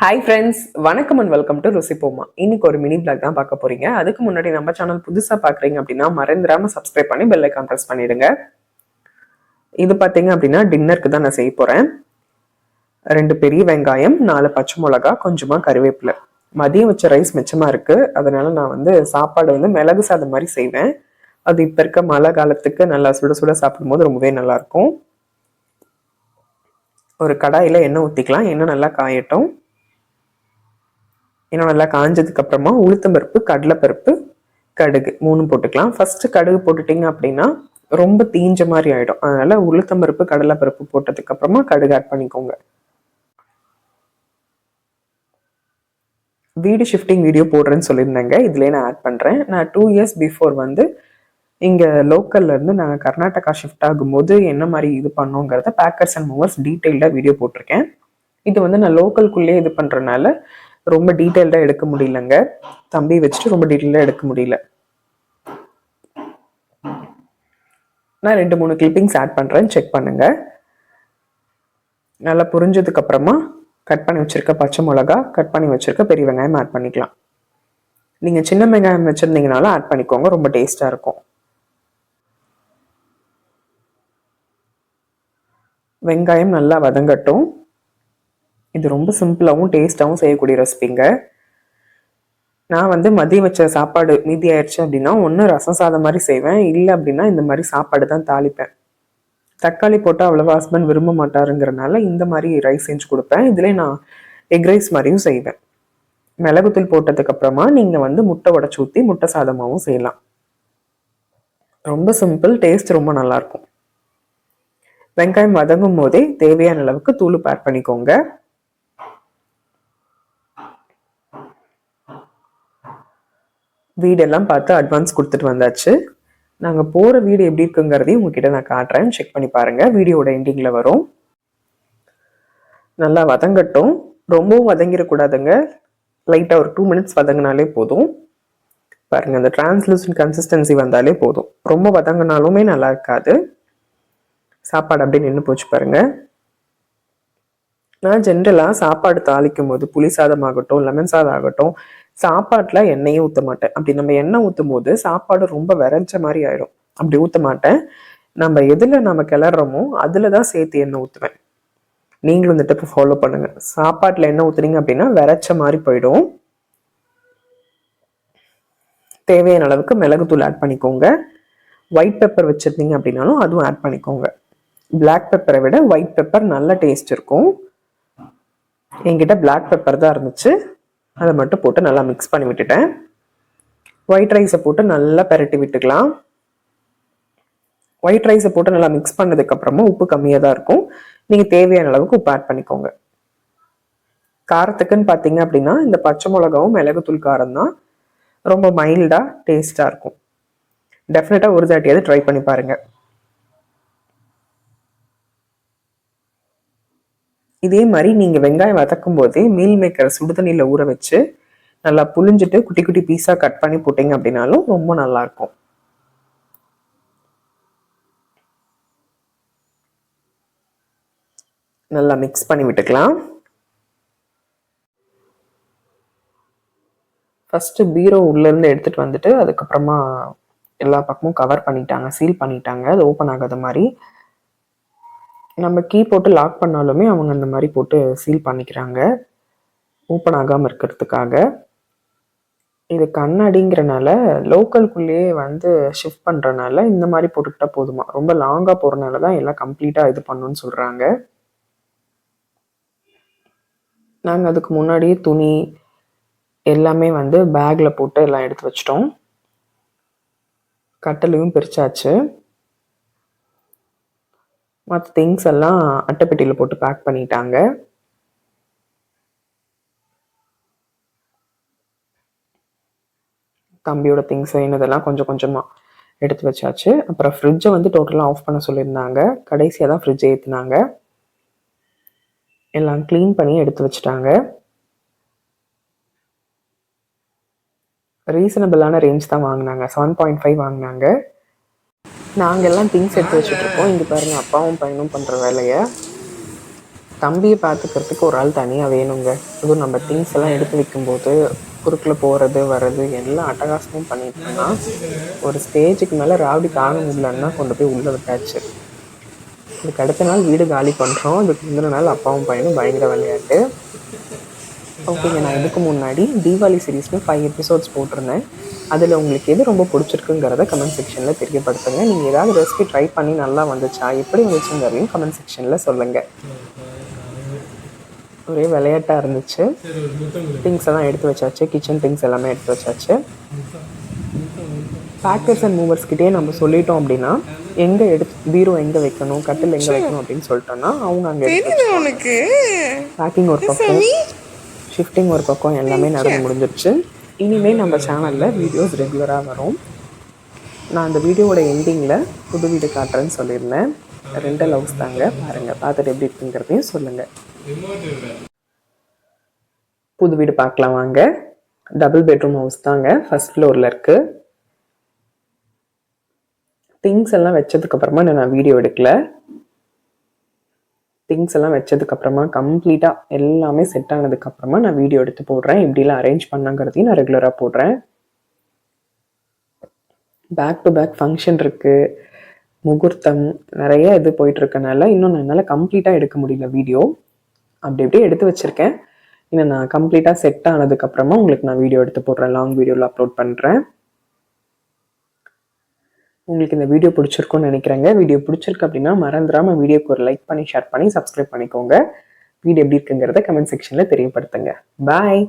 Hi friends, வணக்கம் and welcome to ருசிப்போமா. இன்னைக்கு ஒரு மினி பிளாக் தான் பார்க்க போறீங்க. அதுக்கு முன்னாடி நம்ம சேனல் புதுசாக பார்க்குறீங்க அப்படின்னா மறந்துடாம சப்ஸ்கிரைப் பண்ணி பெல் ஐக்கான் ப்ரெஸ் பண்ணிடுங்க. இது பார்த்தீங்க அப்படின்னா டின்னருக்கு தான் நான் செய்ய போகிறேன். 2 பெரிய வெங்காயம், 4 பச்சை மிளகா, கொஞ்சமாக கருவேப்பிலை. மதியம் வச்ச ரைஸ் மிச்சமாக இருக்குது. அதனால நான் சாப்பாடு மிளகு சாதம் மாதிரி செய்வேன். அது இப்போ இருக்க மழை காலத்துக்கு நல்லா சுட சுட சாப்பிடும்போது ரொம்பவே நல்லாயிருக்கும். ஒரு கடாயில் எண்ணெய் ஊற்றிக்கலாம். எண்ணெய் நல்லா காயட்டும். இன்னும் நல்லா காஞ்சதுக்கு அப்புறமா உளுத்தம்பருப்பு, கடலைப்பருப்பு, கடுகு 3 போட்டுக்கலாம். ஃபர்ஸ்ட் கடுகு போட்டுட்டீங்க அப்படின்னா ரொம்ப தீஞ்ச மாதிரி ஆயிடும். அதனால உளுத்தம்பருப்பு, கடலைப்பருப்பு போட்டதுக்கு அப்புறமா கடுகு ஆட் பண்ணிக்கோங்க. வீடு ஷிஃப்டிங் வீடியோ போடுறேன்னு சொல்லியிருந்தேங்க. இதுலேயே நான் ஆட் பண்ணுறேன். நான் 2 இயர்ஸ் பிஃபோர் இங்கே லோக்கல்லேருந்து நான் கர்நாடகா ஷிஃப்ட் ஆகும்போது என்ன மாதிரி இது பண்ணோங்கிறத பேக்கர்ஸ் அண்ட் மூவர்ஸ் டீட்டெயில்டாக வீடியோ போட்டிருக்கேன். இது நான் லோக்கல்குள்ளேயே இது பண்ணுறதுனால ரொம்ப டீட்டெயில்டாக எடுக்க முடியலங்க. தம்பி வச்சுட்டு ரொம்ப டீட்டெயிலாக எடுக்க முடியல. நான் 2-3 கிளிப்பிங்ஸ் ஆட் பண்ணுறேன், செக் பண்ணுங்க. நல்லா புரிஞ்சதுக்கு அப்புறமா கட் பண்ணி வச்சிருக்க பச்சை மிளகா, கட் பண்ணி வச்சிருக்க பெரிய வெங்காயம் ஆட் பண்ணிக்கலாம். நீங்கள் சின்ன வெங்காயம் வச்சுருந்தீங்கனாலும் ஆட் பண்ணிக்கோங்க, ரொம்ப டேஸ்ட்டாக இருக்கும். வெங்காயம் நல்லா வதங்கட்டும். இது ரொம்ப சிம்பிளாகவும் டேஸ்டாகவும் செய்யக்கூடிய ரெசிபிங்க. நான் மதியம் வச்ச சாப்பாடு மீதி ஆயிடுச்சு அப்படின்னா ஒன்று ரசம் சாதம் மாதிரி செய்வேன், இல்லை அப்படின்னா இந்த மாதிரி சாப்பாடு தான் தாளிப்பேன். தக்காளி போட்டால் அவ்வளோவா ஹஸ்பண்ட் விரும்ப மாட்டாருங்கிறனால இந்த மாதிரி ரைஸ் செஞ்சு கொடுப்பேன். இதுலேயே நான் எக் ரைஸ் மாதிரியும் செய்வேன். மிளகுத்தூள் போட்டதுக்கு அப்புறமா நீங்கள் முட்டை உடச்சி ஊற்றி முட்டை சாதமாகவும் செய்யலாம். ரொம்ப சிம்பிள், டேஸ்ட் ரொம்ப நல்லாயிருக்கும். வெங்காயம் வதங்கும் போதே தேவையான அளவுக்கு தூள் ஆட் பண்ணிக்கோங்க. வீடெல்லாம் பார்த்து அட்வான்ஸ் கொடுத்துட்டு வந்தாச்சு. நாங்கள் போகிற வீடு எப்படி இருக்குங்கிறதையும் உங்ககிட்ட நான் காட்டுறேன், செக் பண்ணி பாருங்கள். வீடியோட எண்டிங்கில் வரும். நல்லா வதங்கட்டும். ரொம்பவும் வதங்கிடக்கூடாதுங்க. லைட்டாக ஒரு 2 மினிட்ஸ் வதங்கினாலே போதும். பாருங்கள், அந்த டிரான்ஸ்லூசன்ட் கன்சிஸ்டன்சி வந்தாலே போதும். ரொம்ப வதங்கினாலுமே நல்லா இருக்காது. சாப்பாடு அப்படியே நின்று போச்சு பாருங்கள். நான் ஜென்ரலாக சாப்பாடு தாளிக்கும் போது புளி சாதம் ஆகட்டும், லெமன் சாதம் ஆகட்டும், சாப்பாட்டில் எண்ணெயே ஊற்ற மாட்டேன். அப்படி நம்ம எண்ணெய் ஊற்றும் போது சாப்பாடு ரொம்ப விரைஞ்ச மாதிரி ஆயிடும். அப்படி ஊற்ற மாட்டேன். நம்ம எதில் நம்ம கிளறோமோ அதில் தான் சேர்த்து எண்ணெய் ஊற்றுவேன். நீங்களும் இந்த டிப்பை ஃபாலோ பண்ணுங்க. சாப்பாட்டில் எண்ணெய் ஊற்றுனீங்க அப்படின்னா விரைச்ச மாதிரி போயிடும். தேவையான அளவுக்கு மிளகுத்தூள் ஆட் பண்ணிக்கோங்க. ஒயிட் பெப்பர் வச்சுருந்தீங்க அப்படின்னாலும் அதுவும் ஆட் பண்ணிக்கோங்க. பிளாக் பெப்பரை விட ஒயிட் பெப்பர் நல்ல டேஸ்ட் இருக்கும். என்கிட்ட பிளாக் பெப்பர் தான் இருந்துச்சு, அதை மட்டும் போட்டு நல்லா மிக்ஸ் பண்ணி விட்டுட்டேன். ஒயிட் ரைஸை போட்டு நல்லா பெரட்டி விட்டுக்கலாம். ஒயிட் ரைஸை போட்டு நல்லா மிக்ஸ் பண்ணதுக்கப்புறமா உப்பு கம்மியாக தான் இருக்கும். நீங்கள் தேவையான அளவுக்கு உப்பு ஆட் பண்ணிக்கோங்க. காரத்துக்குன்னு பார்த்தீங்க அப்படின்னா இந்த பச்சை மிளகாவும் மிளகுத்தூள் காரம் தான் ரொம்ப மைல்டாக டேஸ்டாக இருக்கும். டெஃபினட்டாக ஒரு தாட்டியாவது ட்ரை பண்ணி பாருங்கள். இதே மாதிரி நீங்கள் வெங்காயம் வதக்கும் போதே மீல் மேக்கரை சுடுதண்ணியில் ஊற வச்சு நல்லா புளிஞ்சிட்டு குட்டி குட்டி பீஸாக கட் பண்ணி போட்டிங்க அப்படின்னாலும் ரொம்ப நல்லாயிருக்கும். நல்லா மிக்ஸ் பண்ணி விட்டுக்கலாம். ஃபஸ்ட்டு பீரோ உள்ளேருந்து எடுத்துகிட்டு வந்துட்டு அதுக்கப்புறமா எல்லா பக்கமும் கவர் பண்ணிட்டாங்க, சீல் பண்ணிட்டாங்க. அது ஓப்பன் ஆகாத மாதிரி. நம்ம கீ போட்டு லாக் பண்ணாலுமே அவங்க அந்த மாதிரி போட்டு சீல் பண்ணிக்கிறாங்க, ஓப்பன் ஆகாமல் இருக்கிறதுக்காக. இது கண்ணாடிங்கிறனால லோக்கல்குள்ளேயே ஷிஃப்ட் பண்ணுறனால இந்த மாதிரி போட்டுக்கிட்டால் போதுமா. ரொம்ப லாங்காக போகிறனால தான் எல்லாம் கம்ப்ளீட்டாக இது பண்ணணும்னு சொல்கிறாங்க. நாங்கள் அதுக்கு முன்னாடியே துணி எல்லாமே பேக்கில் போட்டு எல்லாம் எடுத்து வச்சிட்டோம். கட்டலையும் பிரிச்சாச்சு. மற்ற திங்ஸ் எல்லாம் அட்டைப்பெட்டியில் போட்டு பேக் பண்ணிட்டாங்க. தம்பியோட திங்ஸ் வேணுதெல்லாம் கொஞ்சம் கொஞ்சமாக எடுத்து வச்சாச்சு. அப்புறம் ஃப்ரிட்ஜை டோட்டலாக ஆஃப் பண்ண சொல்லியிருந்தாங்க. கடைசியாக தான் ஃப்ரிட்ஜை ஏற்றுனாங்க. எல்லாம் க்ளீன் பண்ணி எடுத்து வச்சுட்டாங்க. ரீசனபிளான ரேஞ்ச் தான் வாங்கினாங்க. 7.5 வாங்கினாங்க. நாங்கள் எல்லாம் திங்ஸ் எடுத்து வச்சுட்ருக்கோம். இங்கே பாருங்கள், அப்பாவும் பையனும் பண்ணுற வேலையை. தம்பியை பார்த்துக்கிறதுக்கு ஒரு ஆள் தனியாக வேணுங்க. அதுவும் நம்ம திங்ஸ் எல்லாம் எடுத்து வைக்கும்போது குறுக்கில் போகிறது வர்றது எல்லா அட்டகாசமும் பண்ணிட்டோம்னா ஒரு ஸ்டேஜுக்கு மேலே ராவடி தாங்க முடியலன்னா கொண்டு போய் உள்ளே விட்டாச்சு. இதுக்கு அடுத்த நாள் வீடு காலி பண்ணுறோம். அதுக்கு முந்தின நாள் அப்பாவும் பையனும் பயங்கர விளையாட்டு. ஓகேங்க, நான் இதுக்கு முன்னாடி தீபாவளி சீரீஸ்னு 5 எபிசோட்ஸ் போட்டிருந்தேன். அதில் உங்களுக்கு எது ரொம்ப பிடிச்சிருக்குங்கிறத கமெண்ட் செக்ஷனில் தெரியப்படுத்துங்க. நீங்கள் ஏதாவது ரெசிபி ட்ரை பண்ணி நல்லா வந்துச்சா, எப்படி வந்துச்சுங்கிறதையும் கமெண்ட் செக்ஷனில் சொல்லுங்கள். ஒரே விளையாட்டாக இருந்துச்சு. திங்ஸ் எல்லாம் எடுத்து வச்சாச்சு, கிச்சன் திங்ஸ் எல்லாமே எடுத்து வச்சாச்சு. பேக்கர்ஸ் அண்ட் மூவர்ஸ்கிட்டே நம்ம சொல்லிட்டோம் அப்படின்னா எங்கே பீரோ எங்கே வைக்கணும், கட்டில் எங்கே வைக்கணும் அப்படின்னு சொல்லிட்டோன்னா அவங்க அங்கே எடுத்து பேக்கிங் ஒரு பக்கம், ஷிஃப்டிங் ஒரு பக்கம் எல்லாமே நடந்து முடிஞ்சிருச்சு. இனிமேல் நம்ம சேனலில் வீடியோஸ் ரெகுலராக வரும். நான் அந்த வீடியோவோட எண்டிங்கில் புது வீடு காட்டுறேன்னு சொல்லியிருந்தேன். ரெண்டல் ஹவுஸ் தாங்க, பாருங்கள். பார்த்துட்டு எப்படி இருக்குங்கிறதையும் சொல்லுங்கள். புது வீடு பார்க்கலாம் வாங்க. டபுள் பெட்ரூம் ஹவுஸ் தாங்க, ஃபர்ஸ்ட் ஃப்ளோரில் இருக்குது. திங்ஸ் எல்லாம் வச்சதுக்கப்புறமா நான் வீடியோ எடுக்கல. திங்ஸ் எல்லாம் வச்சதுக்கப்புறமா கம்ப்ளீட்டாக எல்லாமே செட் ஆனதுக்கப்புறமா நான் வீடியோ எடுத்து போடுறேன். எப்படிலாம் அரேஞ்ச் பண்ணாங்கிறதையும் நான் ரெகுலராக போடுறேன். பேக் டு பேக் ஃபங்க்ஷன் இருக்குது, முகூர்த்தம் நிறைய இது போயிட்டுருக்கனால இன்னும் என்னால் கம்ப்ளீட்டாக எடுக்க முடியல வீடியோ. அப்படி அப்படியே எடுத்து வச்சுருக்கேன். இன்னும் நான் கம்ப்ளீட்டாக செட் ஆனதுக்கப்புறமா உங்களுக்கு நான் வீடியோ எடுத்து போடுறேன், லாங் வீடியோவில் அப்லோட் பண்ணுறேன். உங்களுக்கு இந்த வீடியோ பிடிச்சிருக்கும்னு நினைக்கிறேங்க. வீடியோ பிடிச்சிருக்கு அப்படின்னா மறந்துடாமல் வீடியோக்கு ஒரு லைக் பண்ணி, ஷேர் பண்ணி, சப்ஸ்கிரைப் பண்ணிக்கோங்க. வீடியோ எப்படி இருக்குங்கிறத கமெண்ட் செக்ஷனில் தெரியப்படுத்துங்க. பாய்.